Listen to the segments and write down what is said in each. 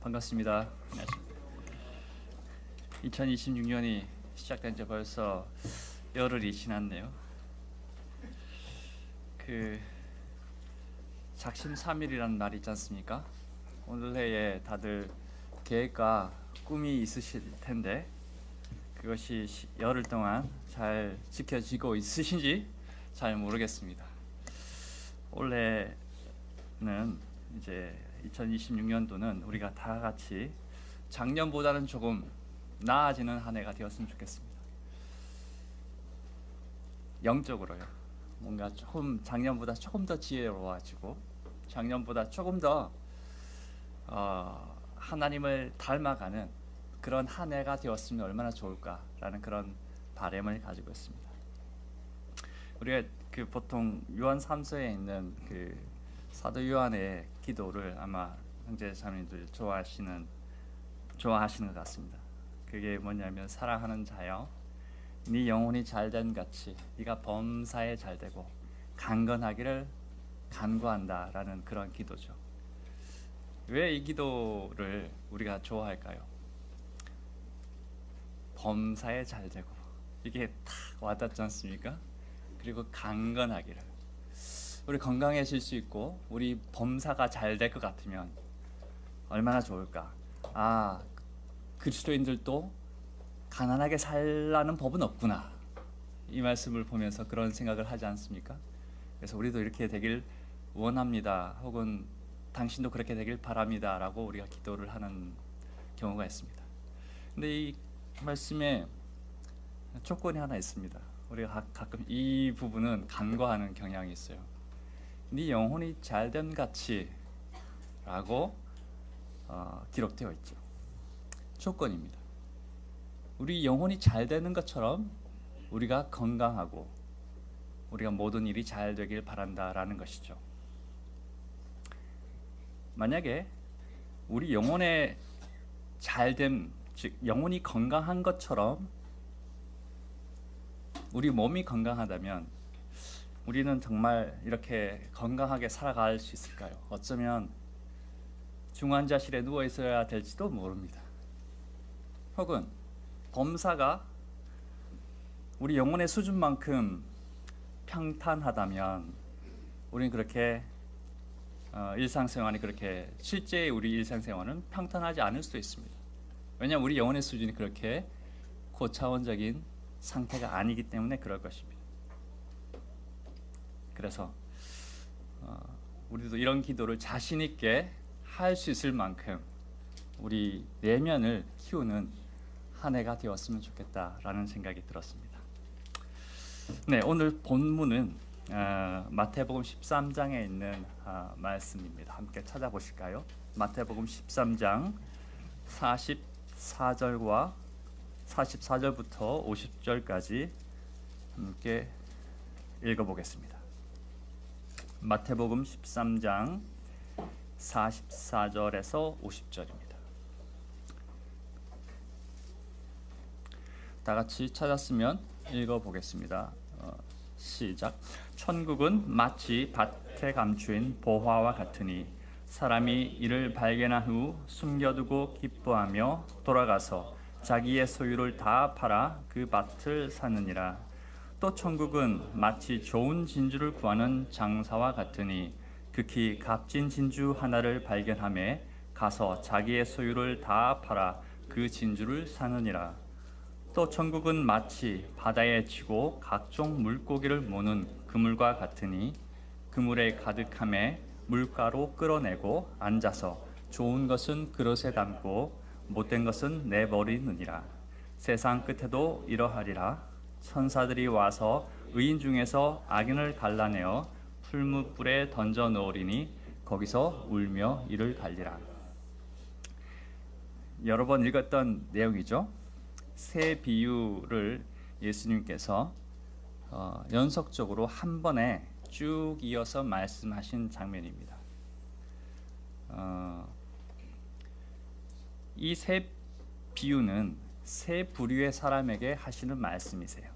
반갑습니다. 2026년이 시작된 지 벌써 열흘이 지났네요. 작심삼일이라는 말이 있지 않습니까? 오늘 해에 다들 계획과 꿈이 있으실 텐데 그것이 열흘 동안 잘 지켜지고 있으신지 잘 모르겠습니다. 올해는 이제 2026년도는 우리가 다 같이 작년보다는 조금 나아지는 한 해가 되었으면 좋겠습니다. 영적으로요. 뭔가 조금 작년보다 조금 더 지혜로워지고 작년보다 조금 더 하나님을 닮아가는 그런 한 해가 되었으면 얼마나 좋을까라는 그런 바람을 가지고 있습니다. 우리가 보통 요한 3서에 있는 사도 요한의 기도를 아마 형제 자매님들 좋아하시는 것 같습니다. 그게 뭐냐면, 사랑하는 자여, 네 영혼이 잘된 같이 네가 범사에 잘되고 강건하기를 간구한다라는 그런 기도죠. 왜 이 기도를 우리가 좋아할까요? 범사에 잘되고 이게 탁 와닿지 않습니까? 그리고 강건하기를, 우리 건강해질 수 있고 우리 범사가 잘 될 것 같으면 얼마나 좋을까. 그리스도인들도 가난하게 살라는 법은 없구나, 이 말씀을 보면서 그런 생각을 하지 않습니까? 그래서 우리도 이렇게 되길 원합니다, 혹은 당신도 그렇게 되길 바랍니다 라고 우리가 기도를 하는 경우가 있습니다. 근데 이 말씀에 조건이 하나 있습니다. 우리가 가끔 이 부분은 간과하는 경향이 있어요. 네 영혼이 잘됨 같이 라고 기록되어 있죠. 조건입니다. 우리 영혼이 잘 되는 것처럼 우리가 건강하고 우리가 모든 일이 잘 되길 바란다라는 것이죠. 만약에 우리 영혼의 잘됨, 즉 영혼이 건강한 것처럼 우리 몸이 건강하다면 우리는 정말 이렇게 건강하게 살아갈 수 있을까요? 어쩌면 중환자실에 누워 있어야 될지도 모릅니다. 혹은 범사가 우리 영혼의 수준만큼 평탄하다면 우리는 그렇게 일상생활이 그렇게 실제 우리 일상생활은 평탄하지 않을 수도 있습니다. 왜냐하면 우리 영혼의 수준이 그렇게 고차원적인 상태가 아니기 때문에 그럴 것입니다. 그래서 우리도 이런 기도를 자신 있게 할 수 있을 만큼 우리 내면을 키우는 한 해가 되었으면 좋겠다라는 생각이 들었습니다. 네, 오늘 본문은 마태복음 13장에 있는 말씀입니다. 함께 찾아보실까요? 마태복음 13장 44절부터 50절까지 함께 읽어보겠습니다. 마태복음 13장 44절에서 50절입니다. 다 같이 찾았으면 읽어보겠습니다. 시작. 천국은 마치 밭에 감추인 보화와 같으니 사람이 이를 발견한 후 숨겨두고 기뻐하며 돌아가서 자기의 소유를 다 팔아 그 밭을 사느니라. 또 천국은 마치 좋은 진주를 구하는 장사와 같으니 극히 값진 진주 하나를 발견하매 가서 자기의 소유를 다 팔아 그 진주를 사느니라. 또 천국은 마치 바다에 치고 각종 물고기를 모는 그물과 같으니 그물에 가득함에 물가로 끌어내고 앉아서 좋은 것은 그릇에 담고 못된 것은 내버리느니라. 세상 끝에도 이러하리라. 천사들이 와서 의인 중에서 악인을 갈라내어 풀무불에 던져 넣으리니 거기서 울며 이를 갈리라. 여러 번 읽었던 내용이죠. 세 비유를 예수님께서 연속적으로 한 번에 쭉 이어서 말씀하신 장면입니다. 이 세 비유는 세 부류의 사람에게 하시는 말씀이세요.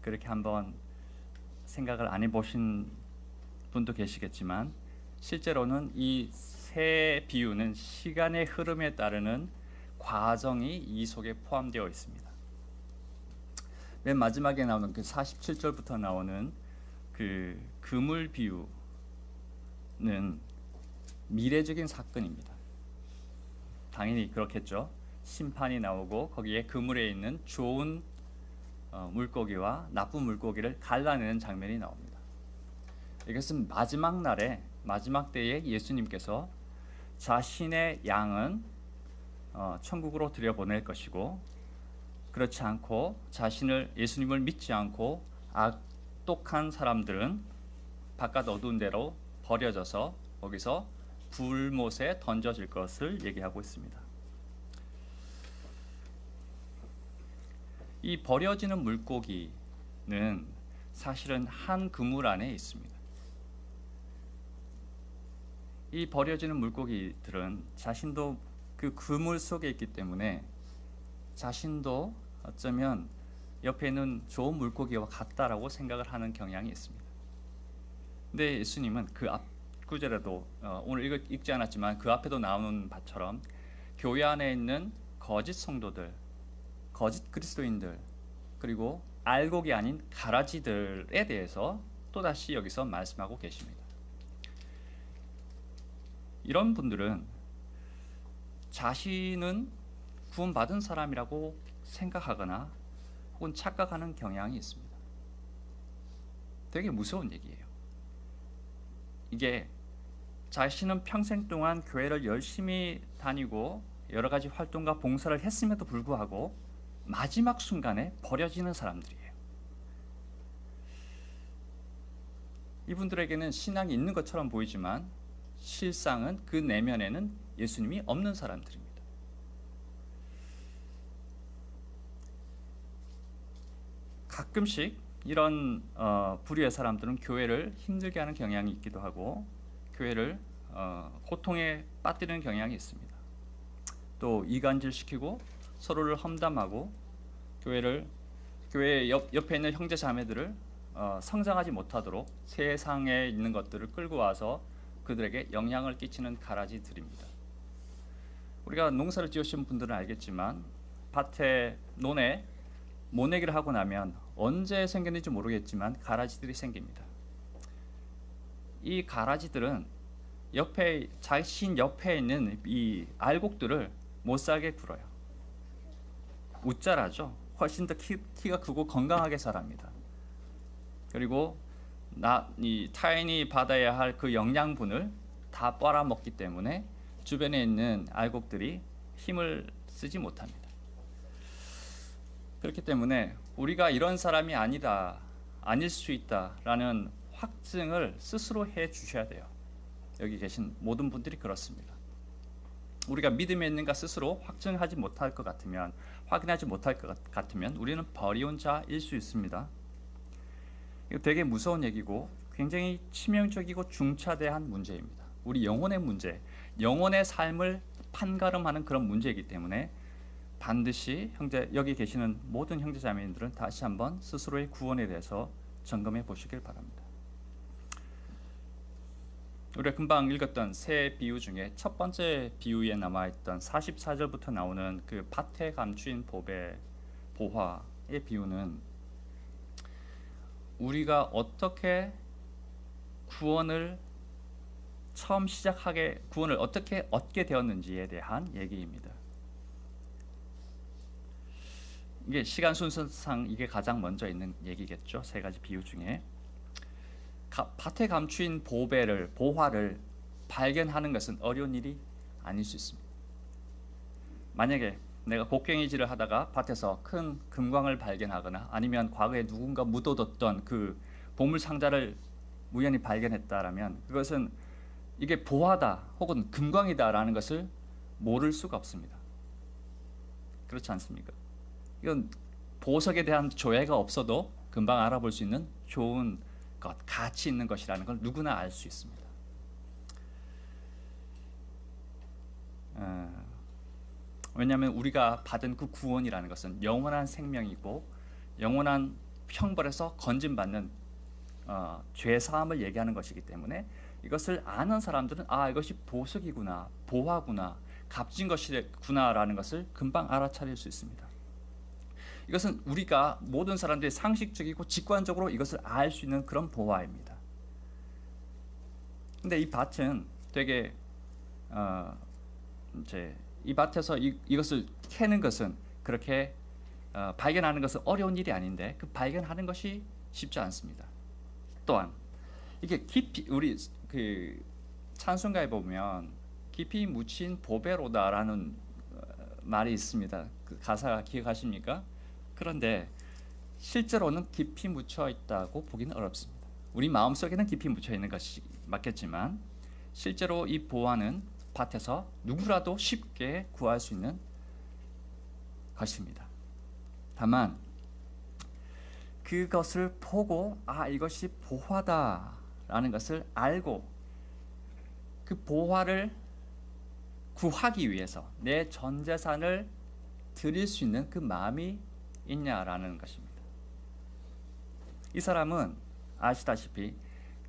그렇게 한번 생각을 안 해보신 분도 계시겠지만 실제로는 이 새 비유는 시간의 흐름에 따르는 과정이 이 속에 포함되어 있습니다. 맨 마지막에 나오는 그 47절부터 나오는 그 그물 비유는 미래적인 사건입니다. 당연히 그렇겠죠. 심판이 나오고 거기에 그물에 있는 좋은 물고기와 나쁜 물고기를 갈라내는 장면이 나옵니다. 이것은 마지막 날에, 마지막 때에 예수님께서 자신의 양은 천국으로 들여보낼 것이고, 그렇지 않고 예수님을 믿지 않고 악독한 사람들은 바깥 어두운 데로 버려져서 거기서 불못에 던져질 것을 얘기하고 있습니다. 이 버려지는 물고기는 사실은 한 그물 안에 있습니다. 이 버려지는 물고기들은 자신도 그 그물 속에 있기 때문에 자신도 어쩌면 옆에 있는 좋은 물고기와 같다라고 생각을 하는 경향이 있습니다. 근데 예수님은 그 앞 구절에도 오늘 읽지 않았지만 그 앞에도 나오는 바처럼 교회 안에 있는 거짓 성도들, 거짓 그리스도인들, 그리고 알곡이 아닌 가라지들에 대해서 또다시 여기서 말씀하고 계십니다. 이런 분들은 자신은 구원받은 사람이라고 생각하거나 혹은 착각하는 경향이 있습니다. 되게 무서운 얘기예요. 이게 자신은 평생 동안 교회를 열심히 다니고 여러 가지 활동과 봉사를 했음에도 불구하고 마지막 순간에 버려지는 사람들이에요. 이분들에게는 신앙이 있는 것처럼 보이지만 실상은 그 내면에는 예수님이 없는 사람들입니다. 가끔씩 이런 부류의 사람들은 교회를 힘들게 하는 경향이 있기도 하고 교회를 고통에 빠뜨리는 경향이 있습니다. 또 이간질시키고 서로를 험담하고 교회 옆에 있는 형제 자매들을 성장하지 못하도록 세상에 있는 것들을 끌고 와서 그들에게 영향을 끼치는 가라지들입니다. 우리가 농사를 지으신 분들은 알겠지만 밭에 논에 모내기를 하고 나면 언제 생겼는지 모르겠지만 가라지들이 생깁니다. 이 가라지들은 자신 옆에 있는 이 알곡들을 못 살게 굴어요. 웃자라죠. 훨씬 더 키가 크고 건강하게 자랍니다. 그리고 이 타인이 받아야 할 그 영양분을 다 빨아먹기 때문에 주변에 있는 알곡들이 힘을 쓰지 못합니다. 그렇기 때문에 우리가 이런 사람이 아닐 수 있다라는 확증을 스스로 해 주셔야 돼요. 여기 계신 모든 분들이 그렇습니다. 우리가 믿음에 있는가 스스로 확증하지 못할 것 같으면, 확인하지 못할 것 같으면 우리는 버리온 자일 수 있습니다. 이거 되게 무서운 얘기고 굉장히 치명적이고 중차대한 문제입니다. 우리 영혼의 문제, 영혼의 삶을 판가름하는 그런 문제이기 때문에 반드시 여기 계시는 모든 형제자매님들은 다시 한번 스스로의 구원에 대해서 점검해 보시길 바랍니다. 우리가 금방 읽었던 새 비유 중에 첫 번째 비유에 남아있던 44절부터 나오는 그 밭에 감추인 보화의 비유는 우리가 어떻게 구원을 어떻게 얻게 되었는지에 대한 얘기입니다. 이게 시간 순서상 이게 가장 먼저 있는 얘기겠죠. 세 가지 비유 중에 밭에 감추인 보화를 발견하는 것은 어려운 일이 아닐 수 있습니다. 만약에 내가 곡괭이질을 하다가 밭에서 큰 금광을 발견하거나 아니면 과거에 누군가 묻어뒀던 그 보물 상자를 우연히 발견했다라면 그것은 이게 보화다 혹은 금광이다라는 것을 모를 수가 없습니다. 그렇지 않습니까? 이건 보석에 대한 조회가 없어도 금방 알아볼 수 있는 좋은 것, 가치 있는 것이라는 걸 누구나 알 수 있습니다. 왜냐하면 우리가 받은 그 구원이라는 것은 영원한 생명이고 영원한 형벌에서 건진받는 죄사함을 얘기하는 것이기 때문에 이것을 아는 사람들은 이것이 보석이구나, 보화구나, 값진 것이구나라는 것을 금방 알아차릴 수 있습니다. 이것은 우리가 모든 사람들이 상식적이고 직관적으로 이것을 알 수 있는 그런 보화입니다. 근데 이 밭은 되게 이제 이 밭에서 이것을 캐는 것은 그렇게 발견하는 것은 어려운 일이 아닌데 그 발견하는 것이 쉽지 않습니다. 또한 이게 깊이 우리 그 찬송가에 보면 깊이 묻힌 보배로다라는 말이 있습니다. 그 가사 기억하십니까? 그런데 실제로는 깊이 묻혀 있다고 보기는 어렵습니다. 우리 마음속에는 깊이 묻혀 있는 것이 맞겠지만 실제로 이 보화는 밭에서 누구라도 쉽게 구할 수 있는 것입니다. 다만 그것을 보고 이것이 보화다라는 것을 알고 그 보화를 구하기 위해서 내 전 재산을 드릴 수 있는 그 마음이 있냐라는 것입니다. 이 사람은 아시다시피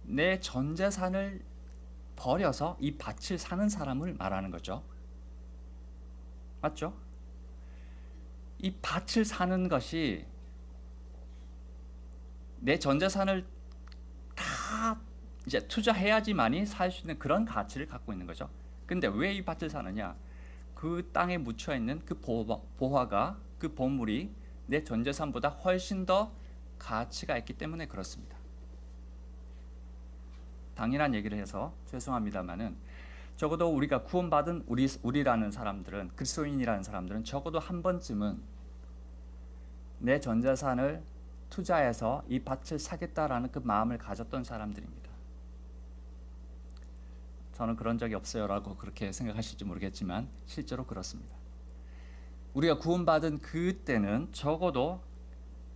내 전 재산을 버려서 이 밭을 사는 사람을 말하는 거죠. 맞죠? 이 밭을 사는 것이 내 전 재산을 다 이제 투자해야지만이 살 수 있는 그런 가치를 갖고 있는 거죠. 근데 왜 이 밭을 사느냐? 그 땅에 묻혀 있는 그 보화가, 그 보물이 내 전 재산보다 훨씬 더 가치가 있기 때문에 그렇습니다. 당연한 얘기를 해서 죄송합니다만은 적어도 우리가 구원받은 우리라는 사람들은, 그리스도인이라는 사람들은 적어도 한 번쯤은 내 전 재산을 투자해서 이 밭을 사겠다라는 그 마음을 가졌던 사람들입니다. 저는 그런 적이 없어요라고 그렇게 생각하실지 모르겠지만 실제로 그렇습니다. 우리가 구원받은 그때는 적어도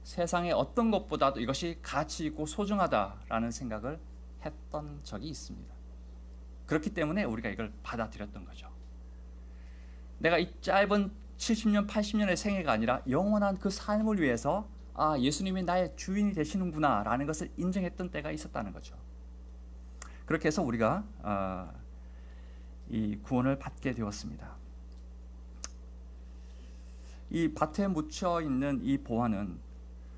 세상의 어떤 것보다도 이것이 가치 있고 소중하다라는 생각을 했던 적이 있습니다. 그렇기 때문에 우리가 이걸 받아들였던 거죠. 내가 이 짧은 70년, 80년의 생애가 아니라 영원한 그 삶을 위해서 예수님이 나의 주인이 되시는구나 라는 것을 인정했던 때가 있었다는 거죠. 그렇게 해서 우리가 이 구원을 받게 되었습니다. 이 밭에 묻혀 있는 이 보화는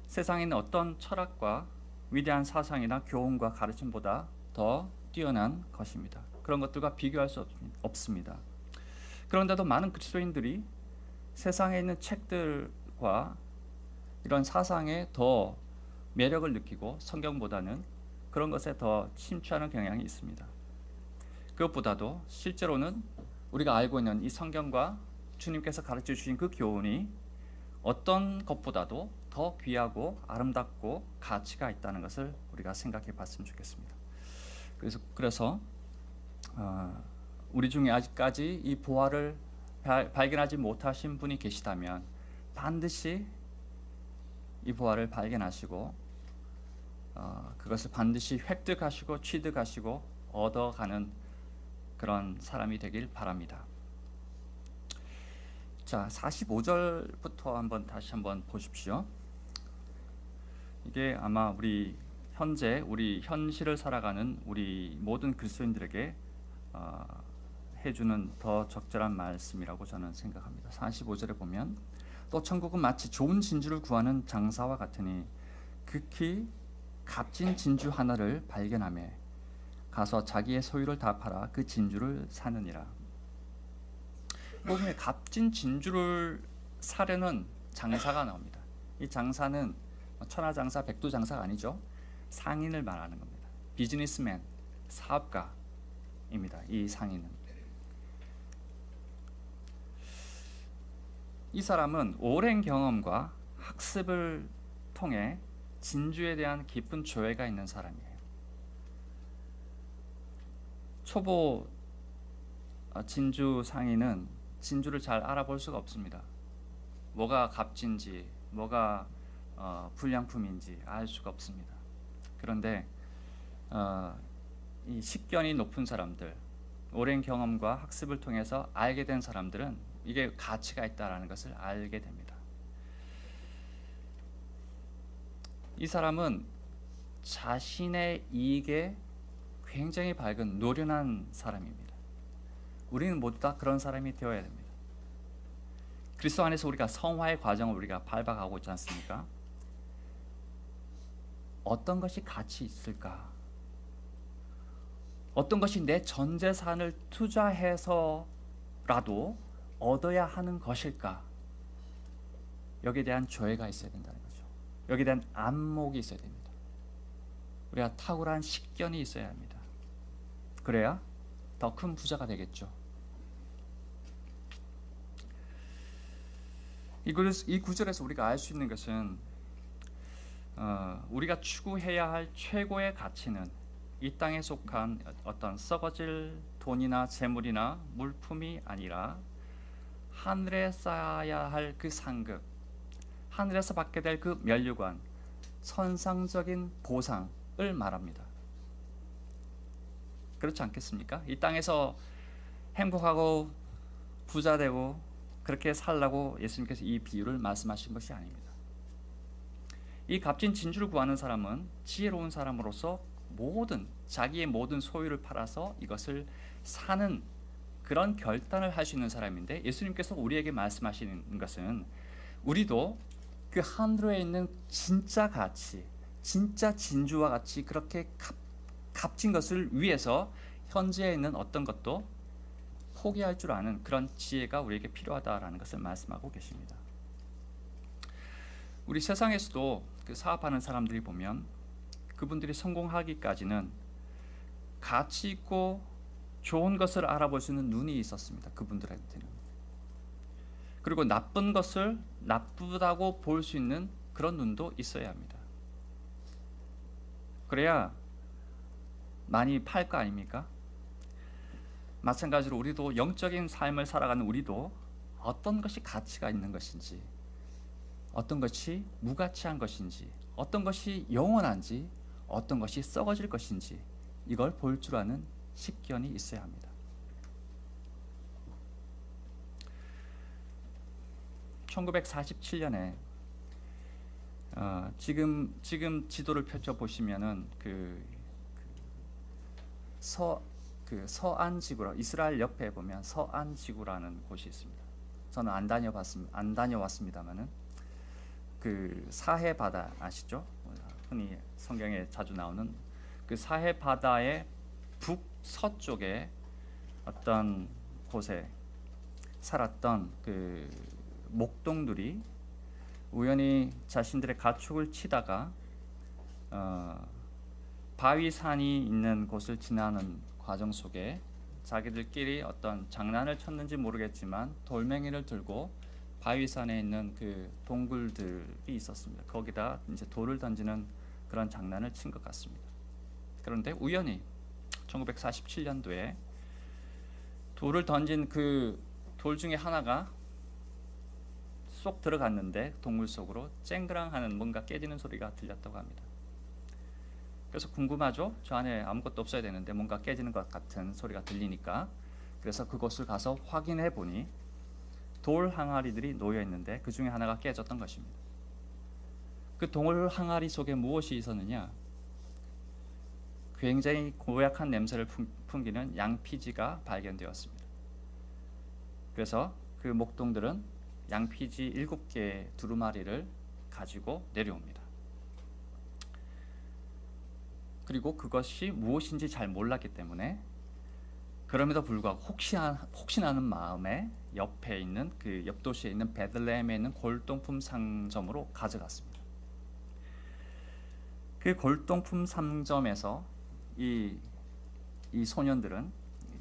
세상에 있는 어떤 철학과 위대한 사상이나 교훈과 가르침보다 더 뛰어난 것입니다. 그런 것들과 비교할 수 없습니다. 그런데도 많은 그리스도인들이 세상에 있는 책들과 이런 사상에 더 매력을 느끼고 성경보다는 그런 것에 더 심취하는 경향이 있습니다. 그것보다도 실제로는 우리가 알고 있는 이 성경과 주님께서 가르쳐 주신 그 교훈이 어떤 것보다도 더 귀하고 아름답고 가치가 있다는 것을 우리가 생각해 봤으면 좋겠습니다. 그래서 우리 중에 아직까지 이 보화를 발견하지 못하신 분이 계시다면 반드시 이 보화를 발견하시고 그것을 반드시 획득하시고 취득하시고 얻어가는 그런 사람이 되길 바랍니다. 자, 45절부터 다시 한번 보십시오. 이게 아마 우리 현실을 살아가는 우리 모든 그리스도인들에게 해주는 더 적절한 말씀이라고 저는 생각합니다. 45절에 보면 또 천국은 마치 좋은 진주를 구하는 장사와 같으니 극히 값진 진주 하나를 발견하매 가서 자기의 소유를 다 팔아 그 진주를 사느니라. 보면 값진 진주를 사려는 장사가 나옵니다. 이 장사는 천하장사, 백두장사가 아니죠. 상인을 말하는 겁니다. 비즈니스맨, 사업가입니다. 이 상인은. 이 사람은 오랜 경험과 학습을 통해 진주에 대한 깊은 조예가 있는 사람이에요. 초보 진주 상인은 진주를 잘 알아볼 수가 없습니다. 뭐가 값진지, 뭐가 불량품인지 알 수가 없습니다. 그런데 이 식견이 높은 사람들, 오랜 경험과 학습을 통해서 알게 된 사람들은 이게 가치가 있다라는 것을 알게 됩니다. 이 사람은 자신의 이익에 굉장히 밝은 노련한 사람입니다. 우리는 모두 다 그런 사람이 되어야 됩니다. 그리스도 안에서 우리가 성화의 과정을 우리가 밟아가고 있지 않습니까? 어떤 것이 가치 있을까? 어떤 것이 내 전 재산을 투자해서라도 얻어야 하는 것일까? 여기에 대한 조회가 있어야 된다는 거죠. 여기에 대한 안목이 있어야 됩니다. 우리가 탁월한 식견이 있어야 합니다. 그래야 더 큰 부자가 되겠죠. 이 구절에서 우리가 알 수 있는 것은 우리가 추구해야 할 최고의 가치는 이 땅에 속한 어떤 썩어질 돈이나 재물이나 물품이 아니라 하늘에 쌓아야 할 그 상급, 하늘에서 받게 될 그 면류관, 선상적인 보상을 말합니다. 그렇지 않겠습니까? 이 땅에서 행복하고 부자 되고 그렇게 살라고 예수님께서 이 비유를 말씀하신 것이 아닙니다. 이 값진 진주를 구하는 사람은 지혜로운 사람으로서 자기의 모든 소유를 팔아서 이것을 사는 그런 결단을 할 수 있는 사람인데, 예수님께서 우리에게 말씀하시는 것은 우리도 그 하늘에 있는 진짜 가치, 진짜 진주와 같이 그렇게 값진 것을 위해서 현재에 있는 어떤 것도 포기할 줄 아는 그런 지혜가 우리에게 필요하다라는 것을 말씀하고 계십니다. 우리 세상에서도 그 사업하는 사람들이 보면 그분들이 성공하기까지는 가치 있고 좋은 것을 알아볼 수 있는 눈이 있었습니다. 그분들한테는. 그리고 나쁜 것을 나쁘다고 볼 수 있는 그런 눈도 있어야 합니다. 그래야 많이 팔 거 아닙니까? 마찬가지로 우리도 영적인 삶을 살아가는 우리도 어떤 것이 가치가 있는 것인지, 어떤 것이 무가치한 것인지, 어떤 것이 영원한지, 어떤 것이 썩어질 것인지 이걸 볼 줄 아는 식견이 있어야 합니다. (1947년에) 지금 지도를 펼쳐 보시면은 서안 지구라, 이스라엘 옆에 보면 서안 지구라는 곳이 있습니다. 저는 안 다녀왔습니다만은 그 사해 바다 아시죠? 흔히 성경에 자주 나오는 그 사해 바다의 북서쪽에 어떤 곳에 살았던 그 목동들이 우연히 자신들의 가축을 치다가 바위산이 있는 곳을 지나는 과정 속에 자기들끼리 어떤 장난을 쳤는지 모르겠지만 돌멩이를 들고 바위산에 있는 그 동굴들이 있었습니다. 거기다 이제 돌을 던지는 그런 장난을 친 것 같습니다. 그런데 우연히 1947년도에 돌을 던진 그 돌 중에 하나가 쏙 들어갔는데 동굴 속으로 쨍그랑하는 뭔가 깨지는 소리가 들렸다고 합니다. 그래서 궁금하죠? 저 안에 아무것도 없어야 되는데 뭔가 깨지는 것 같은 소리가 들리니까, 그래서 그곳을 가서 확인해 보니 돌 항아리들이 놓여 있는데 그 중에 하나가 깨졌던 것입니다. 그 돌 항아리 속에 무엇이 있었느냐? 굉장히 고약한 냄새를 풍기는 양피지가 발견되었습니다. 그래서 그 목동들은 양피지 7개의 두루마리를 가지고 내려옵니다. 그리고 그것이 무엇인지 잘 몰랐기 때문에, 그럼에도 불구하고 혹시나는 마음에 옆에 있는 그 옆 도시에 있는 베들레헴에 있는 골동품 상점으로 가져갔습니다. 그 골동품 상점에서 이 소년들은,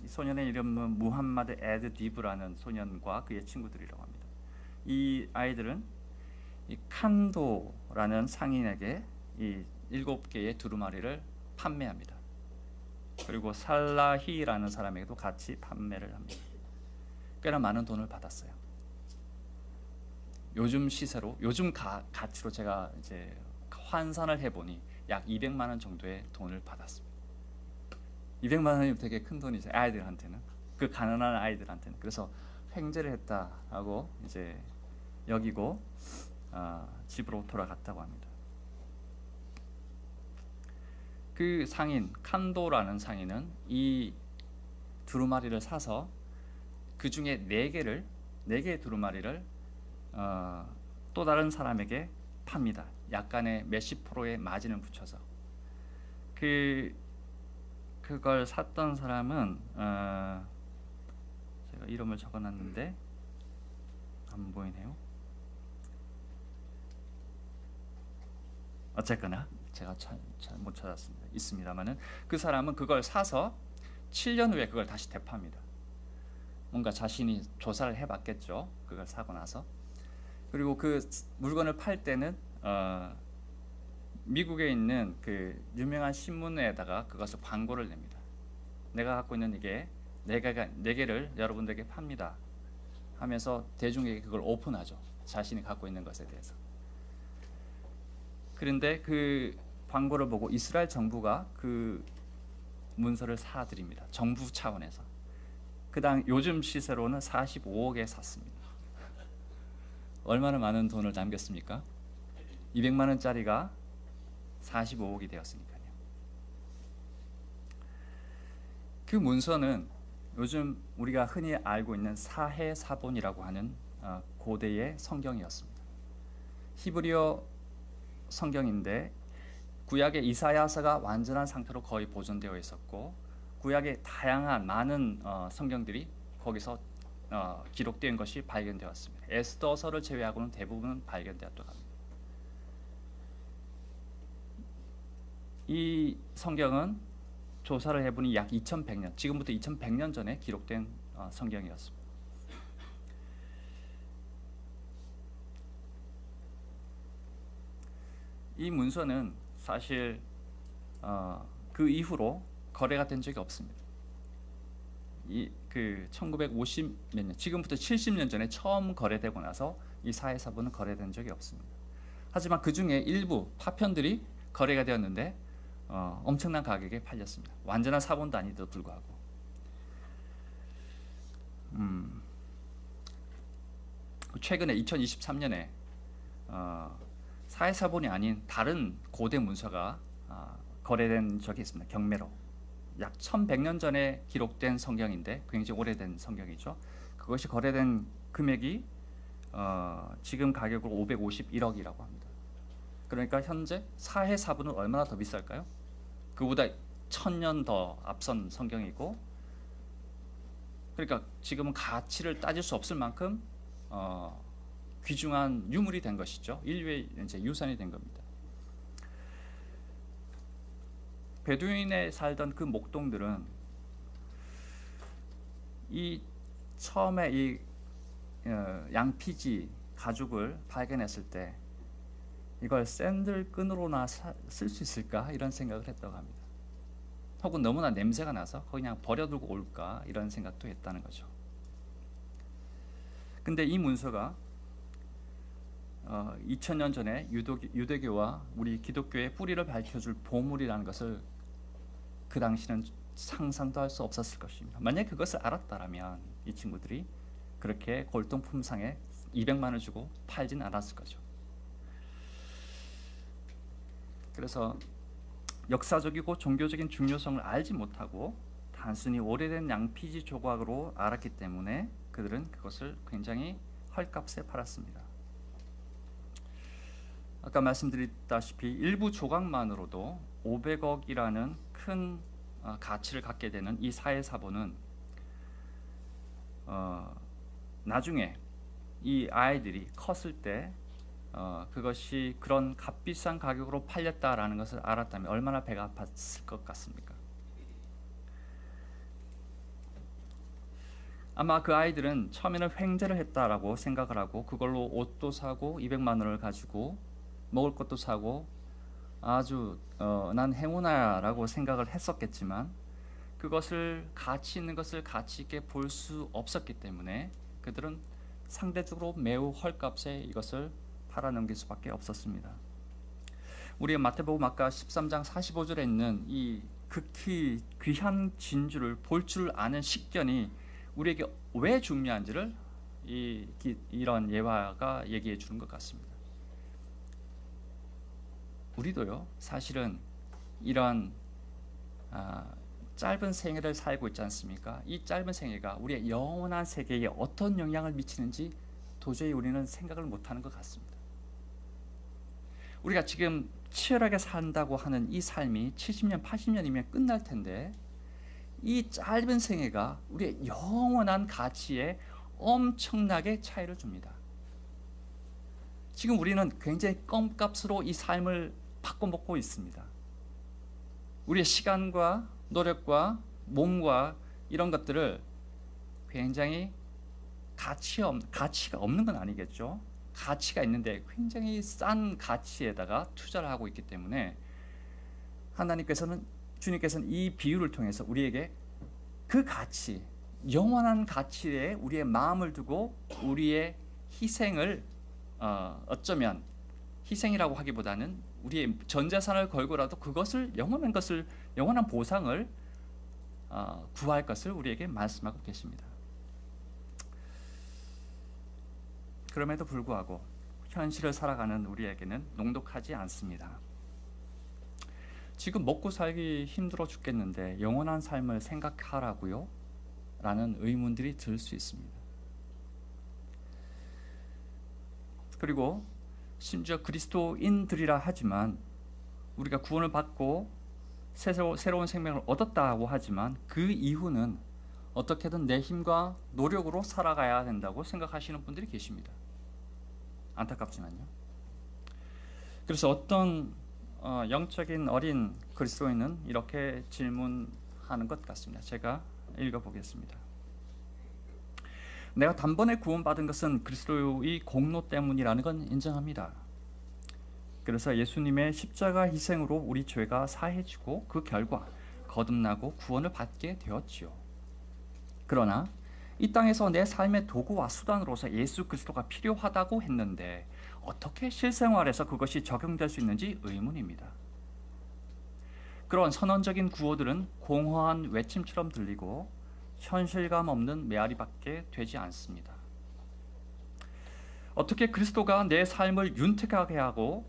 이 소년의 이름은 무함마드 에드 디브라는 소년과 그의 친구들이라고 합니다. 이 아이들은 이 칸도라는 상인에게 이 7개의 두루마리를 판매합니다. 그리고 살라히라는 사람에게도 같이 판매를 합니다. 꽤나 많은 돈을 받았어요. 요즘 시세로, 요즘 가치로 제가 이제 환산을 해보니 약 200만 원 정도의 돈을 받았습니다. 200만 원이면 되게 큰 돈이죠. 아이들한테는, 그 가난한 아이들한테는. 그래서 횡재를 했다라고 이제 여기고 집으로 돌아갔다고 합니다. 그 상인 칸도라는 상인은 이 두루마리를 사서 그 중에 네 개의 두루마리를 또 다른 사람에게 팝니다. 약간의 몇십 프로의 마진을 붙여서. 그걸 샀던 사람은 제가 이름을 적어놨는데 안 보이네요. 어쨌거나 제가 잘 못 찾았습니다. 있습니다만은 그 사람은 그걸 사서 7년 후에 그걸 다시 되팝니다. 뭔가 자신이 조사를 해봤겠죠. 그걸 사고 나서. 그리고 그 물건을 팔 때는 미국에 있는 그 유명한 신문에다가 그것을 광고를 냅니다. 내가 갖고 있는 이게 네 개를 여러분들에게 팝니다 하면서 대중에게 그걸 오픈하죠. 자신이 갖고 있는 것에 대해서. 그런데 그 광고를 보고 이스라엘 정부가 그 문서를 사드립니다. 정부 차원에서. 요즘 시세로는 45억에 샀습니다. 얼마나 많은 돈을 남겼습니까? 200만 원짜리가 45억이 되었으니까요. 그 문서는 요즘 우리가 흔히 알고 있는 사해사본이라고 하는 고대의 성경이었습니다. 히브리어 성경인데 구약의 이사야서가 완전한 상태로 거의 보존되어 있었고 구약의 다양한 많은 성경들이 거기서 기록된 것이 발견되었습니다. 에스더서를 제외하고는 대부분 발견되었다고 합니다. 이 성경은 조사를 해보니 약 2100년, 지금부터 2100년 전에 기록된 성경이었습니다. 이 문서는 사실 그 이후로 거래가 된 적이 없습니다. 1950 몇 년, 지금부터 70년 전에 처음 거래되고 나서 이 사해사본은 거래된 적이 없습니다. 하지만 그 중에 일부 파편들이 거래가 되었는데 엄청난 가격에 팔렸습니다. 완전한 사본도 아닌데도 불구하고. 최근에 2023년에 사해사본이 아닌 다른 고대 문서가 거래된 적이 있습니다. 경매로. 약 1100년 전에 기록된 성경인데 굉장히 오래된 성경이죠. 그것이 거래된 금액이 지금 가격으로 551억이라고 합니다. 그러니까 현재 사해사본은 얼마나 더 비쌀까요? 그보다 1000년 더 앞선 성경이고, 그러니까 지금은 가치를 따질 수 없을 만큼 귀중한 유물이 된 것이죠. 인류의 이제 유산이 된 겁니다. 베두인에 살던 그 목동들은 처음에 이 양피지 가죽을 발견했을 때 이걸 샌들끈으로나 쓸 수 있을까 이런 생각을 했다고 합니다. 혹은 너무나 냄새가 나서 그냥 버려두고 올까 이런 생각도 했다는 거죠. 근데 이 문서가 2000년 전에 유대교와 우리 기독교의 뿌리를 밝혀줄 보물이라는 것을 그 당시는 상상도 할 수 없었을 것입니다. 만약 그것을 알았다면 이 친구들이 그렇게 골동품상에 200만 원을 주고 팔진 않았을 거죠. 그래서 역사적이고 종교적인 중요성을 알지 못하고 단순히 오래된 양피지 조각으로 알았기 때문에 그들은 그것을 굉장히 헐값에 팔았습니다. 아까 말씀드렸다시피 일부 조각만으로도 500억이라는 큰 가치를 갖게 되는 이 사해사본은 나중에 이 아이들이 컸을 때 그것이 그런 값비싼 가격으로 팔렸다라는 것을 알았다면 얼마나 배가 아팠을 것 같습니까? 아마 그 아이들은 처음에는 횡재를 했다라고 생각을 하고 그걸로 옷도 사고 200만 원을 가지고 먹을 것도 사고 아주 난 행운아야 라고 생각을 했었겠지만 그것을 가치 있는 것을 가치 있게 볼 수 없었기 때문에 그들은 상대적으로 매우 헐값에 이것을 팔아넘길 수밖에 없었습니다. 우리가 마태복음 아까 13장 45절에 있는 이 극히 귀한 진주를 볼 줄 아는 식견이 우리에게 왜 중요한지를 이런 예화가 얘기해 주는 것 같습니다. 우리도요, 사실은 이런 아, 짧은 생애를 살고 있지 않습니까? 이 짧은 생애가 우리의 영원한 세계에 어떤 영향을 미치는지 도저히 우리는 생각을 못하는 것 같습니다. 우리가 지금 치열하게 산다고 하는 이 삶이 70년, 80년이면 끝날 텐데 이 짧은 생애가 우리의 영원한 가치에 엄청나게 차이를 줍니다. 지금 우리는 굉장히 껌값으로 이 삶을 바꿔먹고 있습니다. 우리의 시간과 노력과 몸과 이런 것들을 굉장히 가치가 없는 건 아니겠죠. 가치가 있는데 굉장히 싼 가치에다가 투자를 하고 있기 때문에 주님께서는 이 비유를 통해서 우리에게 그 가치, 영원한 가치에 우리의 마음을 두고 우리의 희생을 어쩌면 희생이라고 하기보다는 우리의 전 재산을 걸고라도 그것을 영원한 보상을 구할 것을 우리에게 말씀하고 계십니다. 그럼에도 불구하고 현실을 살아가는 우리에게는 녹록하지 않습니다. 지금 먹고 살기 힘들어 죽겠는데 영원한 삶을 생각하라고요? 라는 의문들이 들 수 있습니다. 그리고 심지어 그리스도인들이라 하지만 우리가 구원을 받고 새로운 생명을 얻었다고 하지만 그 이후는 어떻게든 내 힘과 노력으로 살아가야 된다고 생각하시는 분들이 계십니다. 안타깝지만요. 그래서 어떤 영적인 어린 그리스도인은 이렇게 질문하는 것 같습니다. 제가 읽어보겠습니다. 내가 단번에 구원받은 것은 그리스도의 공로 때문이라는 건 인정합니다. 그래서 예수님의 십자가 희생으로 우리 죄가 사해지고 그 결과 거듭나고 구원을 받게 되었지요. 그러나 이 땅에서 내 삶의 도구와 수단으로서 예수 그리스도가 필요하다고 했는데 어떻게 실생활에서 그것이 적용될 수 있는지 의문입니다. 그런 선언적인 구호들은 공허한 외침처럼 들리고 현실감 없는 메아리밖에 되지 않습니다. 어떻게 그리스도가 내 삶을 윤택하게 하고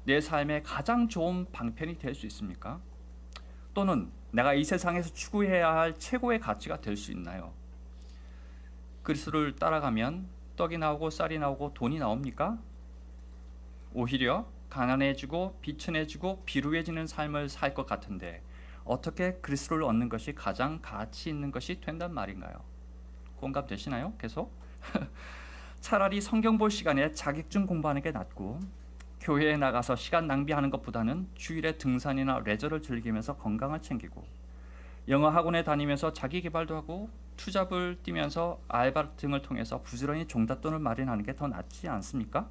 내 삶의 가장 좋은 방편이 될 수 있습니까? 또는 내가 이 세상에서 추구해야 할 최고의 가치가 될 수 있나요? 그리스도를 따라가면 떡이 나오고 쌀이 나오고 돈이 나옵니까? 오히려 가난해지고 비천해지고 비루해지는 삶을 살 것 같은데 어떻게 그리스도를 얻는 것이 가장 가치 있는 것이 된단 말인가요? 공감되시나요? 계속? 차라리 성경 볼 시간에 자격증 공부하는 게 낫고 교회에 나가서 시간 낭비하는 것보다는 주일에 등산이나 레저를 즐기면서 건강을 챙기고 영어 학원에 다니면서 자기 개발도 하고 투잡을 뛰면서 알바 등을 통해서 부지런히 종잣돈을 마련하는 게 더 낫지 않습니까?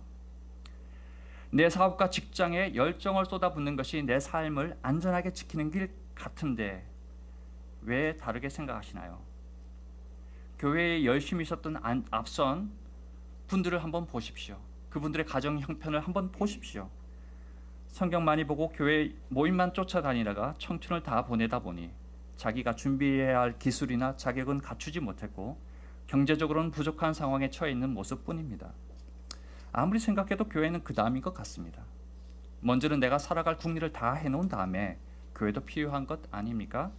내 사업과 직장에 열정을 쏟아붓는 것이 내 삶을 안전하게 지키는 길 같은데 왜 다르게 생각하시나요? 교회에 열심히 있었던 앞선 분들을 한번 보십시오. 그분들의 가정 형편을 한번 보십시오. 성경 많이 보고 교회 모임만 쫓아다니다가 청춘을 다 보내다 보니 자기가 준비해야 할 기술이나 자격은 갖추지 못했고 경제적으로는 부족한 상황에 처해 있는 모습뿐입니다. 아무리 생각해도 교회는 그 다음인 것 같습니다. 먼저는 내가 살아갈 국리를 다 해놓은 다음에 교회도 필요한 것 아닙니까?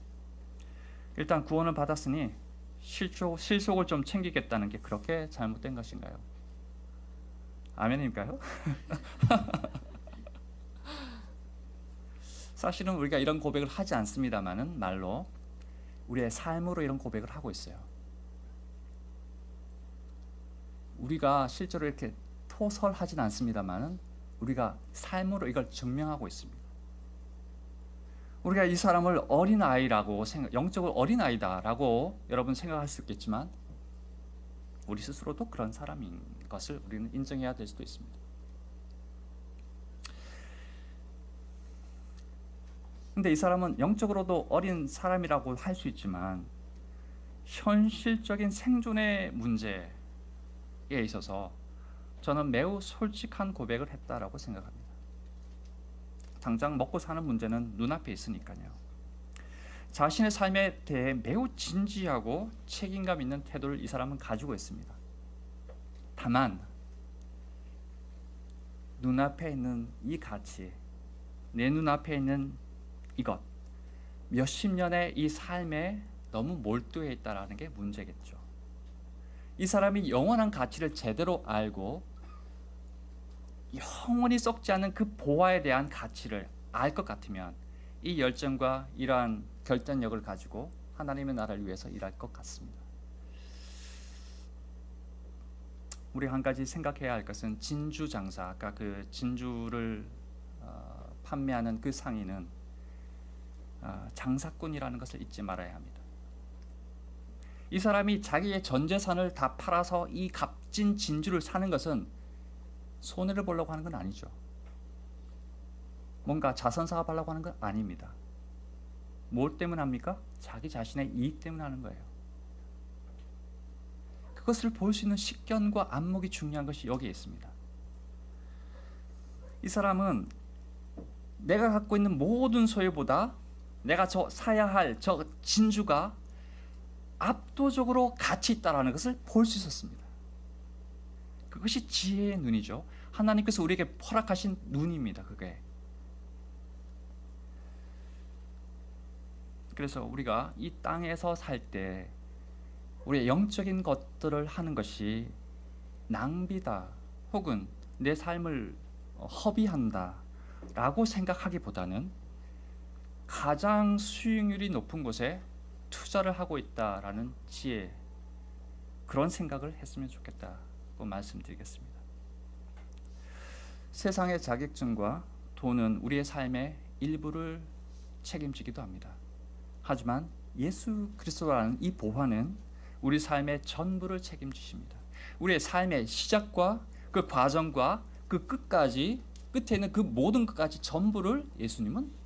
일단 구원을 받았으니 실속을 좀 챙기겠다는 게 그렇게 잘못된 것인가요? 아멘입니까요? 사실은 우리가 이런 고백을 하지 않습니다만은 말로 우리의 삶으로 이런 고백을 하고 있어요. 우리가 실제로 이렇게 토설하진 않습니다만은 우리가 삶으로 이걸 증명하고 있습니다. 우리가 이 사람을 어린아이라고 영적으로 어린아이다라고 여러분 생각할 수 있겠지만 우리 스스로도 그런 사람인 것을 우리는 인정해야 될 수도 있습니다. 근데 이 사람은 영적으로도 어린 사람이라고 할 수 있지만 현실적인 생존의 문제에 있어서 저는 매우 솔직한 고백을 했다라고 생각합니다. 당장 먹고 사는 문제는 눈앞에 있으니까요. 자신의 삶에 대해 매우 진지하고 책임감 있는 태도를 이 사람은 가지고 있습니다. 다만 눈앞에 있는 이 가치, 내 눈앞에 있는 이것, 몇십 년의 이 삶에 너무 몰두해 있다라는 게 문제겠죠. 이 사람이 영원한 가치를 제대로 알고 영원히 썩지 않는 그 보화에 대한 가치를 알 것 같으면 이 열정과 이러한 결단력을 가지고 하나님의 나라를 위해서 일할 것 같습니다. 우리 한 가지 생각해야 할 것은 진주 장사, 아까 그 진주를 판매하는 그 상인은 장사꾼이라는 것을 잊지 말아야 합니다. 이 사람이 자기의 전 재산을 다 팔아서 이 값진 진주를 사는 것은 손해를 보려고 하는 건 아니죠. 뭔가 자선 사업하려고 하는 건 아닙니다. 뭘 때문에 합니까? 자기 자신의 이익 때문에 하는 거예요. 그것을 볼 수 있는 식견과 안목이 중요한 것이 여기에 있습니다. 이 사람은 내가 갖고 있는 모든 소유보다 내가 사야 할 저 진주가 압도적으로 가치 있다라는 것을 볼 수 있었습니다. 그것이 지혜의 눈이죠. 하나님께서 우리에게 허락하신 눈입니다. 그게. 그래서 우리가 이 땅에서 살 때 우리의 영적인 것들을 하는 것이 낭비다 혹은 내 삶을 허비한다 라고 생각하기보다는 가장 수익률이 높은 곳에 투자를 하고 있다라는 지혜, 그런 생각을 했으면 좋겠다고 말씀드리겠습니다. 세상의 자격증과 돈은 우리의 삶의 일부를 책임지기도 합니다. 하지만 예수 그리스도라는 이 보화는 우리 삶의 전부를 책임지십니다. 우리의 삶의 시작과 그 과정과 그 끝까지, 끝에 있는 그 모든 것까지 전부를 예수님은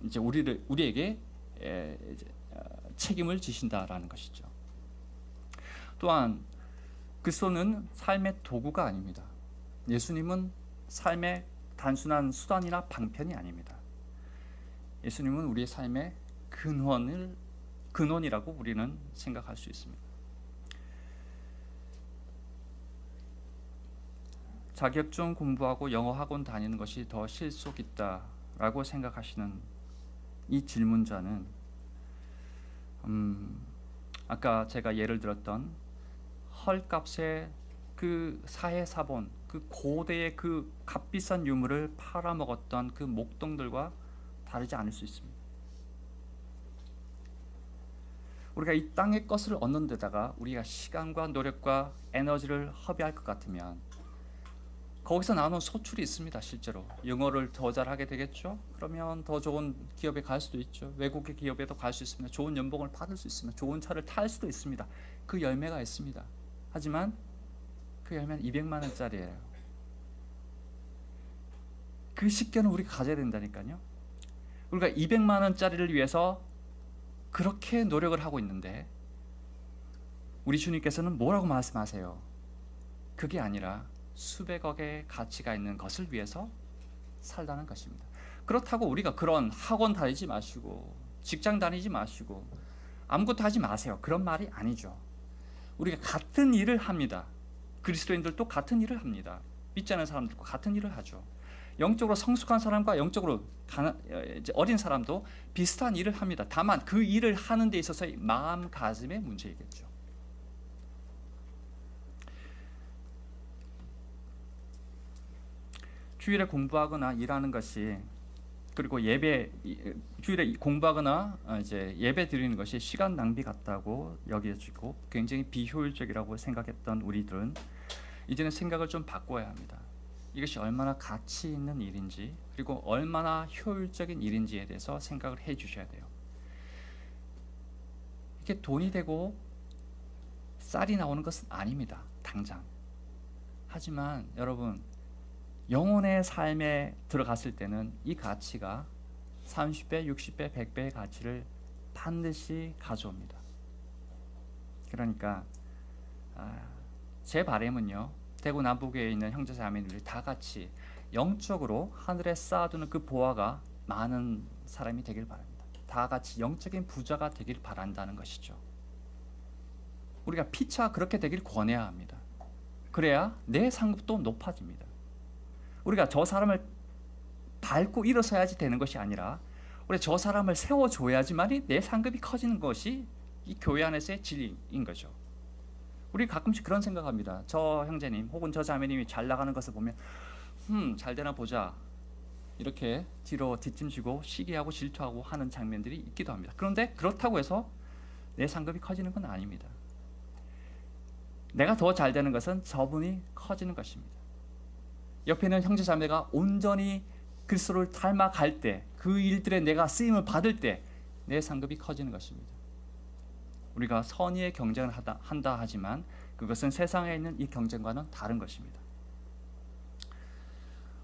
이제 우리에게 책임을 지신다라는 것이죠. 또한 그리스도는 삶의 도구가 아닙니다. 예수님은 삶의 단순한 수단이나 방편이 아닙니다. 예수님은 우리의 삶의 근원이라고 우리는 생각할 수 있습니다. 자격증 공부하고 영어 학원 다니는 것이 더 실속 있다라고 생각하시는 이 질문자는 아까 제가 예를 들었던 헐값의 그 사해사본, 그 고대의 그 값비싼 유물을 팔아먹었던 그 목동들과 다르지 않을 수 있습니다. 우리가 이 땅의 것을 얻는 데다가 우리가 시간과 노력과 에너지를 허비할 것 같으면 거기서 나오는 소출이 있습니다. 실제로 영어를 더 잘하게 되겠죠. 그러면 더 좋은 기업에 갈 수도 있죠. 외국의 기업에도 갈 수 있습니다. 좋은 연봉을 받을 수 있습니다. 좋은 차를 탈 수도 있습니다. 그 열매가 있습니다. 하지만 그 열매는 200만 원짜리예요. 그 식견을 우리가 가져야 된다니까요. 우리가 200만 원짜리를 위해서 그렇게 노력을 하고 있는데 우리 주님께서는 뭐라고 말씀하세요? 그게 아니라 수백억의 가치가 있는 것을 위해서 살라는 것입니다. 그렇다고 우리가 그런 학원 다니지 마시고 직장 다니지 마시고 아무것도 하지 마세요. 그런 말이 아니죠. 우리가 같은 일을 합니다. 그리스도인들도 같은 일을 합니다. 믿지 않는 사람들과 같은 일을 하죠. 영적으로 성숙한 사람과 영적으로 어린 사람도 비슷한 일을 합니다. 다만 그 일을 하는 데 있어서의 마음가짐의 문제이겠죠. 주일에 공부하거나 일하는 것이, 그리고 주일에 공부하거나 이제 예배 드리는 것이 시간 낭비 같다고 여겨지고 굉장히 비효율적이라고 생각했던 우리들은 이제는 생각을 좀 바꿔야 합니다. 이것이 얼마나 가치 있는 일인지, 그리고 얼마나 효율적인 일인지에 대해서 생각을 해 주셔야 돼요. 이게 돈이 되고 쌀이 나오는 것은 아닙니다. 당장. 하지만 여러분, 영혼의 삶에 들어갔을 때는 이 가치가 30배, 60배, 100배의 가치를 반드시 가져옵니다. 그러니까 제 바람은요, 대구 남북에 있는 형제자매들이 다 같이 영적으로 하늘에 쌓아두는 그 보화가 많은 사람이 되길 바랍니다. 다 같이 영적인 부자가 되길 바란다는 것이죠. 우리가 피차 그렇게 되길 권해야 합니다. 그래야 내 상급도 높아집니다. 우리가 저 사람을 밟고 일어서야지 되는 것이 아니라 우리 저 사람을 세워줘야지만이 내 상급이 커지는 것이 이 교회 안에서의 진리인 거죠. 우리 가끔씩 그런 생각합니다. 저 형제님 혹은 저 자매님이 잘 나가는 것을 보면 잘 되나 보자 이렇게 뒤로 뒷짐지고 시기하고 질투하고 하는 장면들이 있기도 합니다. 그런데 그렇다고 해서 내 상급이 커지는 건 아닙니다. 내가 더 잘 되는 것은 저분이 커지는 것입니다. 옆에 있는 형제 자매가 온전히 그리스도를 닮아갈 때, 그 일들에 내가 쓰임을 받을 때 내 상급이 커지는 것입니다. 우리가 선의의 경쟁을 한다 하지만 그것은 세상에 있는 이 경쟁과는 다른 것입니다.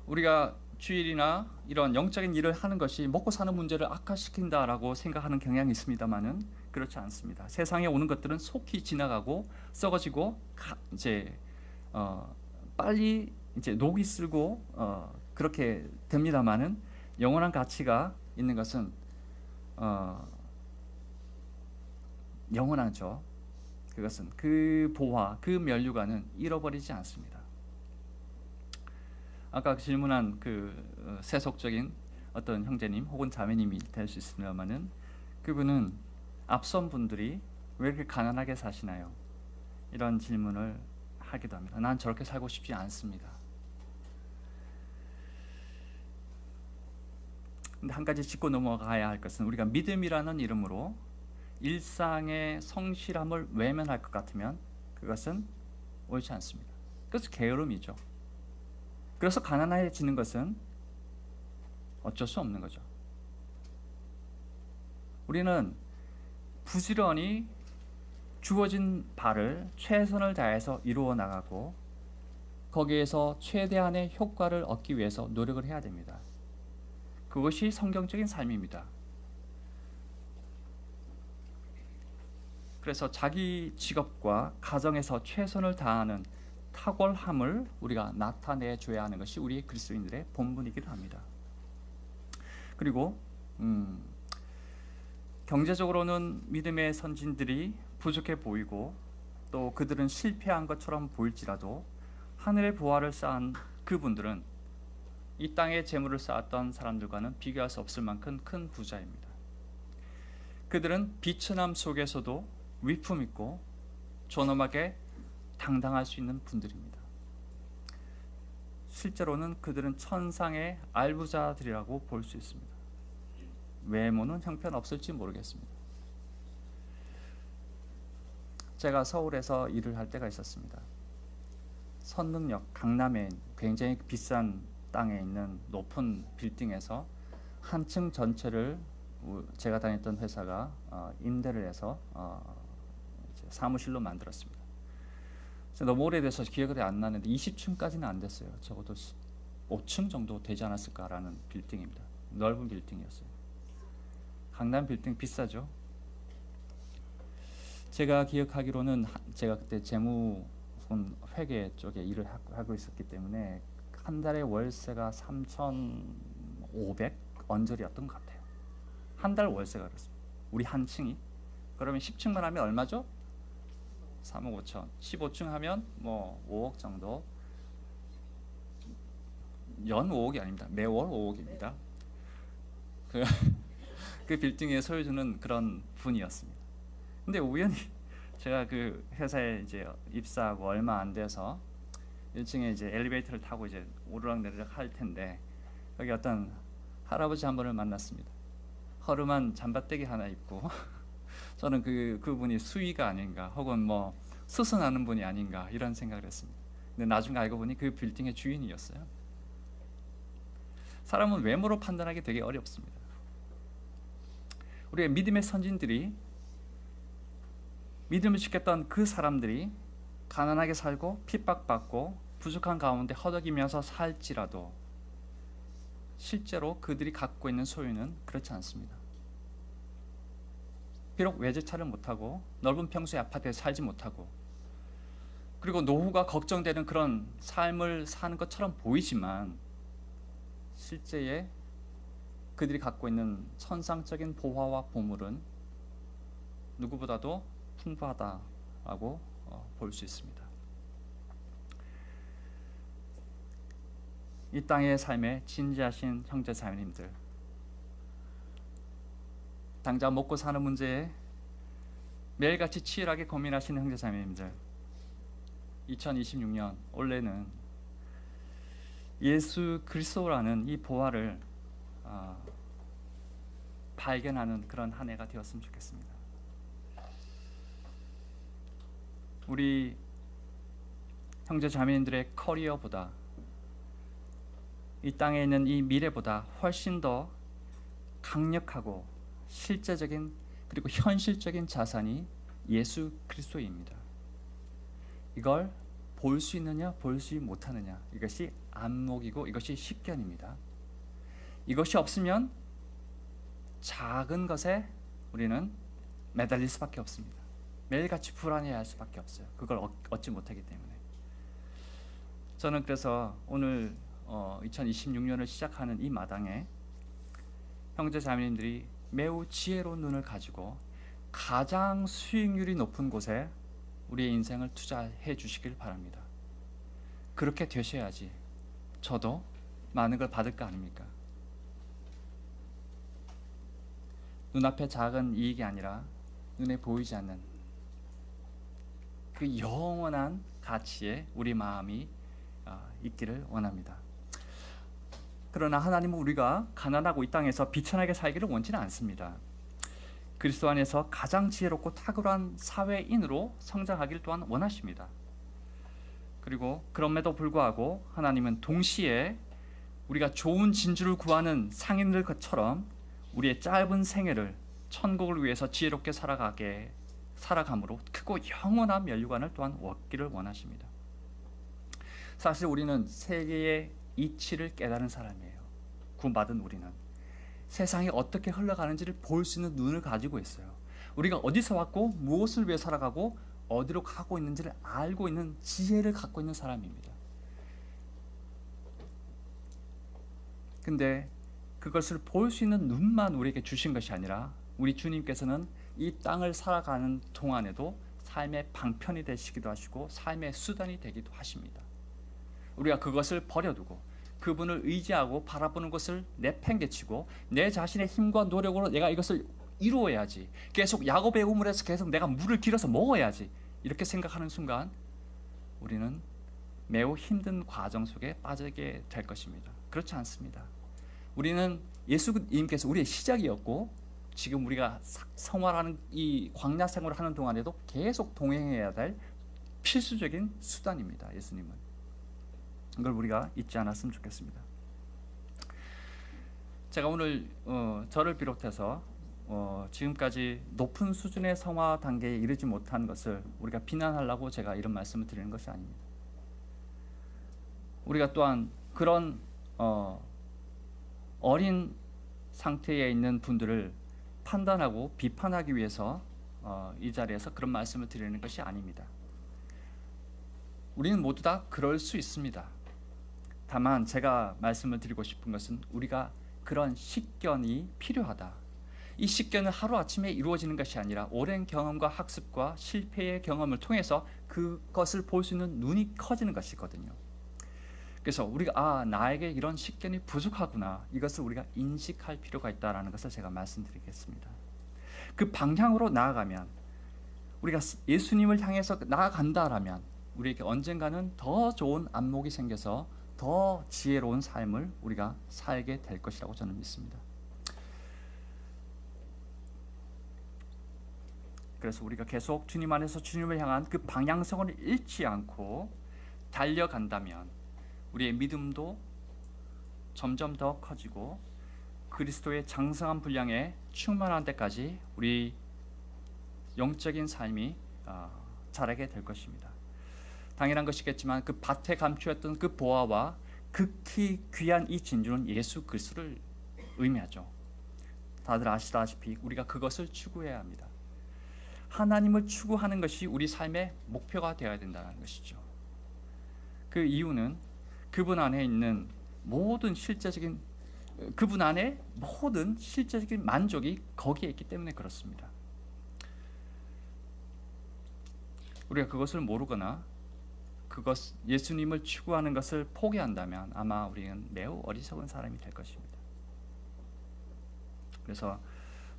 우리가 주일이나 이런 영적인 일을 하는 것이 먹고 사는 문제를 악화시킨다라고 생각하는 경향이 있습니다만은 그렇지 않습니다. 세상에 오는 것들은 속히 지나가고 썩어지고 빨리 이제 녹이 슬고 그렇게 됩니다만은 영원한 가치가 있는 것은 영원하죠. 그것은 그 보화, 그 면류관은 잃어버리지 않습니다. 아까 질문한 그 세속적인 어떤 형제님 혹은 자매님이 될 수 있습니다만은 그분은 앞선 분들이 왜 이렇게 가난하게 사시나요? 이런 질문을 하기도 합니다. 난 저렇게 살고 싶지 않습니다. 근데 한 가지 짚고 넘어가야 할 것은 우리가 믿음이라는 이름으로 일상의 성실함을 외면할 것 같으면 그것은 옳지 않습니다. 그것은 게으름이죠. 그래서 가난해지는 것은 어쩔 수 없는 거죠. 우리는 부지런히 주어진 바를 최선을 다해서 이루어 나가고 거기에서 최대한의 효과를 얻기 위해서 노력을 해야 됩니다. 그것이 성경적인 삶입니다. 그래서 자기 직업과 가정에서 최선을 다하는 탁월함을 우리가 나타내줘야 하는 것이 우리 그리스도인들의 본분이기도 합니다. 그리고 경제적으로는 믿음의 선진들이 부족해 보이고 또 그들은 실패한 것처럼 보일지라도 하늘의 보화를 쌓은 그분들은 이 땅에 재물을 쌓았던 사람들과는 비교할 수 없을 만큼 큰 부자입니다. 그들은 비천함 속에서도 위품 있고 존엄하게 당당할 수 있는 분들입니다. 실제로는 그들은 천상의 알부자들이라고 볼 수 있습니다. 외모는 형편없을지 모르겠습니다. 제가 서울에서 일을 할 때가 있었습니다. 선릉역 강남에 굉장히 비싼 땅에 있는 높은 빌딩에서 한 층 전체를 제가 다녔던 회사가 임대를 해서 사무실로 만들었습니다. 너무 오래돼서 기억이 안 나는데 20층까지는 안 됐어요. 적어도 5층 정도 되지 않았을까라는 빌딩입니다. 넓은 빌딩이었어요. 강남 빌딩 비싸죠. 제가 기억하기로는 제가 그때 재무 회계 쪽에 일을 하고 있었기 때문에 한 달에 월세가 3,500 언저리였던 것 같아요. 한 달 월세가 그렇습니다. 우리 한 층이. 그러면 10층만 하면 얼마죠? 3억 5천. 15층 하면 뭐 5억 정도. 연 5억이 아닙니다. 매월 5억입니다. 그 빌딩의 소유주는 그런 분이었습니다. 근데 우연히 제가 그 회사에 이제 입사하고 얼마 안 돼서 1층에 이제 엘리베이터를 타고 이제 오르락내리락 할 텐데 여기 어떤 할아버지 한 분을 만났습니다. 허름한 잠바떼기 하나 입고 저는 그분이 수위가 아닌가 혹은 뭐 스승하는 분이 아닌가 이런 생각을 했습니다. 근데 나중에 알고 보니 그 빌딩의 주인이었어요. 사람은 외모로 판단하기 되게 어렵습니다. 우리의 믿음의 선진들이 믿음을 지켰던 그 사람들이 가난하게 살고 핍박받고 부족한 가운데 허덕이면서 살지라도 실제로 그들이 갖고 있는 소유는 그렇지 않습니다. 비록 외제차를 못하고 넓은 평수의 아파트에 살지 못하고 그리고 노후가 걱정되는 그런 삶을 사는 것처럼 보이지만 실제에 그들이 갖고 있는 천상적인 보화와 보물은 누구보다도 풍부하다라고 볼 수 있습니다. 이 땅의 삶에 진지하신 형제 자매님들, 당장 먹고 사는 문제에 매일같이 치열하게 고민하시는 형제자매님들, 2026년 올해는 예수 그리스도라는 이 보화를 발견하는 그런 한 해가 되었으면 좋겠습니다. 우리 형제자매님들의 커리어보다, 이 땅에 있는 이 미래보다 훨씬 더 강력하고 실제적인 그리고 현실적인 자산이 예수 그리스도입니다. 이걸 볼 수 있느냐 볼 수 못하느냐, 이것이 안목이고 이것이 식견입니다. 이것이 없으면 작은 것에 우리는 매달릴 수밖에 없습니다. 매일같이 불안해할 수밖에 없어요. 그걸 얻지 못하기 때문에. 저는 그래서 오늘 2026년을 시작하는 이 마당에 형제 자매님들이 매우 지혜로운 눈을 가지고 가장 수익률이 높은 곳에 우리의 인생을 투자해 주시길 바랍니다. 그렇게 되셔야지 저도 많은 걸 받을 거 아닙니까? 눈앞에 작은 이익이 아니라 눈에 보이지 않는 그 영원한 가치에 우리 마음이 있기를 원합니다. 그러나 하나님은 우리가 가난하고 이 땅에서 비천하게 살기를 원치는 않습니다. 그리스도 안에서 가장 지혜롭고 탁월한 사회인으로 성장하길 또한 원하십니다. 그리고 그럼에도 불구하고 하나님은 동시에 우리가 좋은 진주를 구하는 상인들처럼 우리의 짧은 생애를 천국을 위해서 지혜롭게 살아감으로 크고 영원한 면류관을 또한 얻기를 원하십니다. 사실 우리는 세계의 이치를 깨달은 사람이에요. 구원받은 우리는 세상이 어떻게 흘러가는지를 볼 수 있는 눈을 가지고 있어요. 우리가 어디서 왔고 무엇을 위해 살아가고 어디로 가고 있는지를 알고 있는 지혜를 갖고 있는 사람입니다. 근데 그것을 볼 수 있는 눈만 우리에게 주신 것이 아니라 우리 주님께서는 이 땅을 살아가는 동안에도 삶의 방편이 되시기도 하시고 삶의 수단이 되기도 하십니다. 우리가 그것을 버려두고 그분을 의지하고 바라보는 것을 내팽개치고 내 자신의 힘과 노력으로 내가 이것을 이루어야지, 계속 야곱의 우물에서 계속 내가 물을 길어서 먹어야지, 이렇게 생각하는 순간 우리는 매우 힘든 과정 속에 빠지게 될 것입니다. 그렇지 않습니다. 우리는 예수님께서 우리의 시작이었고 지금 우리가 생활하는 이 광야 생활을 하는 동안에도 계속 동행해야 될 필수적인 수단입니다. 예수님은. 이걸 우리가 잊지 않았으면 좋겠습니다. 제가 오늘 저를 비롯해서 지금까지 높은 수준의 성화 단계에 이르지 못한 것을 우리가 비난하려고 제가 이런 말씀을 드리는 것이 아닙니다. 우리가 또한 그런 어린 상태에 있는 분들을 판단하고 비판하기 위해서 이 자리에서 그런 말씀을 드리는 것이 아닙니다. 우리는 모두 다 그럴 수 있습니다. 다만 제가 말씀을 드리고 싶은 것은 우리가 그런 식견이 필요하다. 이 식견은 하루아침에 이루어지는 것이 아니라 오랜 경험과 학습과 실패의 경험을 통해서 그것을 볼 수 있는 눈이 커지는 것이거든요. 그래서 우리가 나에게 이런 식견이 부족하구나, 이것을 우리가 인식할 필요가 있다는 것을 제가 말씀드리겠습니다. 그 방향으로 나아가면, 우리가 예수님을 향해서 나아간다라면 우리에게 언젠가는 더 좋은 안목이 생겨서 더 지혜로운 삶을 우리가 살게 될 것이라고 저는 믿습니다. 그래서 우리가 계속 주님 안에서 주님을 향한 그 방향성을 잃지 않고 달려간다면 우리의 믿음도 점점 더 커지고 그리스도의 장성한 분량에 충만한 데까지 우리 영적인 삶이 자라게 될 것입니다. 당연한 것이겠지만 그 밭에 감추었던 그 보화와 극히 귀한 이 진주는 예수 그리스도를 의미하죠. 다들 아시다시피 우리가 그것을 추구해야 합니다. 하나님을 추구하는 것이 우리 삶의 목표가 되어야 된다는 것이죠. 그 이유는 그분 안에 있는 모든 실제적인 만족이 거기에 있기 때문에 그렇습니다. 우리가 그것을 모르거나 예수님을 추구하는 것을 포기한다면 아마 우리는 매우 어리석은 사람이 될 것입니다. 그래서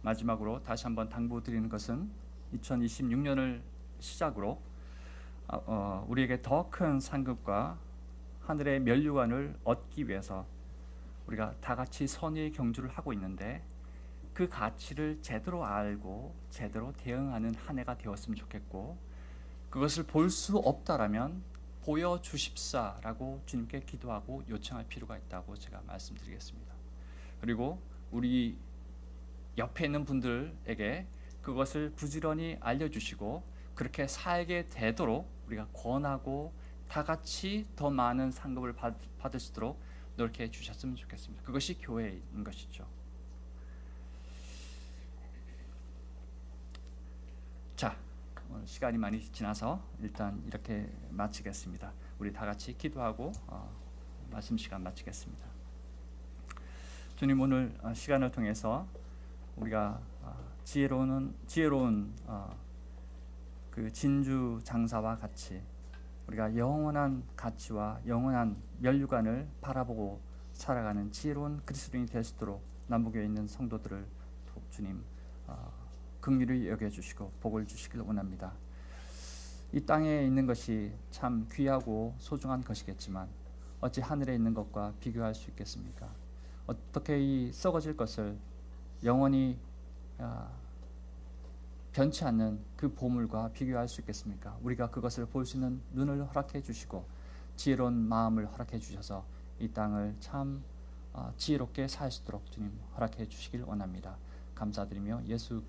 마지막으로 다시 한번 당부드리는 것은 2026년을 시작으로 우리에게 더 큰 상급과 하늘의 면류관을 얻기 위해서 우리가 다 같이 선의의 경주를 하고 있는데, 그 가치를 제대로 알고 제대로 대응하는 한 해가 되었으면 좋겠고, 그것을 볼 수 없다라면 보여주십사라고 주님께 기도하고 요청할 필요가 있다고 제가 말씀드리겠습니다. 그리고 우리 옆에 있는 분들에게 그것을 부지런히 알려주시고 그렇게 살게 되도록 우리가 권하고 다 같이 더 많은 상급을 받을 수 있도록 노력해 주셨으면 좋겠습니다. 그것이 교회인 것이죠. 자, 오늘 시간이 많이 지나서 일단 이렇게 마치겠습니다. 우리 다 같이 기도하고 말씀 시간 마치겠습니다. 주님, 오늘 시간을 통해서 우리가 지혜로운 그 진주 장사와 같이 우리가 영원한 가치와 영원한 면류관을 바라보고 살아가는 지혜로운 그리스도인이 될 수 있도록 남부교에 있는 성도들을 주님 긍휼히 여겨주시고 복을 주시길 원합니다. 이 땅에 있는 것이 참 귀하고 소중한 것이겠지만 어찌 하늘에 있는 것과 비교할 수 있겠습니까? 어떻게 이 썩어질 것을 영원히 변치 않는 그 보물과 비교할 수 있겠습니까? 우리가 그것을 볼 수 있는 눈을 허락해 주시고 지혜로운 마음을 허락해 주셔서 이 땅을 참 지혜롭게 살 수 있도록 주님 허락해 주시길 원합니다. 감사드리며 예수